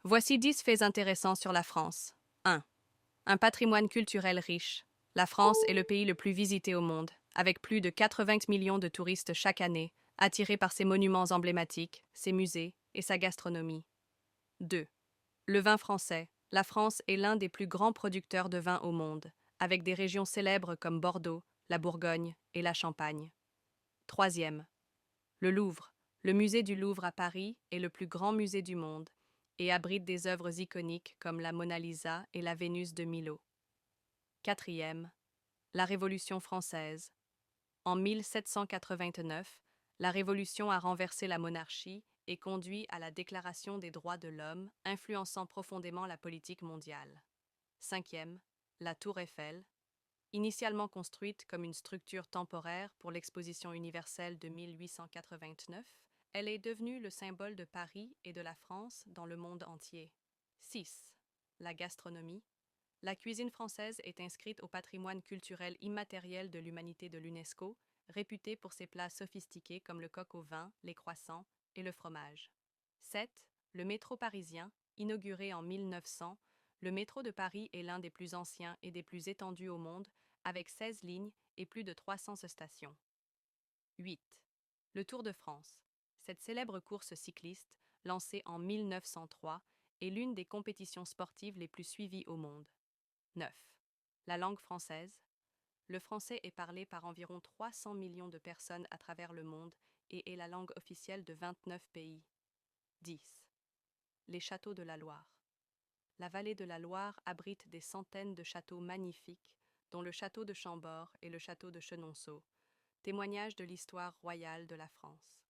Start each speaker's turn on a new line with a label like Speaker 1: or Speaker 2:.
Speaker 1: Voici 10 faits intéressants sur la France. 1. Un patrimoine culturel riche. La France est le pays le plus visité au monde, avec plus de 80 millions de touristes chaque année, attirés par ses monuments emblématiques, ses musées et sa gastronomie. 2. Le vin français. La France est l'un des plus grands producteurs de vin au monde, avec des régions célèbres comme Bordeaux, la Bourgogne et la Champagne. 3. Le Louvre. Le musée du Louvre à Paris est le plus grand musée du monde et abrite des œuvres iconiques comme la Mona Lisa et la Vénus de Milo. 4. La Révolution française. En 1789, la Révolution a renversé la monarchie et conduit à la Déclaration des droits de l'homme, influençant profondément la politique mondiale. 5. La Tour Eiffel. Initialement construite comme une structure temporaire pour l'exposition universelle de 1889, elle est devenue le symbole de Paris et de la France dans le monde entier. 6. La gastronomie. La cuisine française est inscrite au patrimoine culturel immatériel de l'humanité de l'UNESCO, réputée pour ses plats sophistiqués comme le coq au vin, les croissants et le fromage. 7. Le métro parisien, inauguré en 1900, le métro de Paris est l'un des plus anciens et des plus étendus au monde, avec 16 lignes et plus de 300 stations. 8. Le Tour de France. Cette célèbre course cycliste, lancée en 1903, est l'une des compétitions sportives les plus suivies au monde. 9. La langue française. Le français est parlé par environ 300 millions de personnes à travers le monde et est la langue officielle de 29 pays. 10. Les châteaux de la Loire. La vallée de la Loire abrite des centaines de châteaux magnifiques, dont le château de Chambord et le château de Chenonceau, témoignage de l'histoire royale de la France.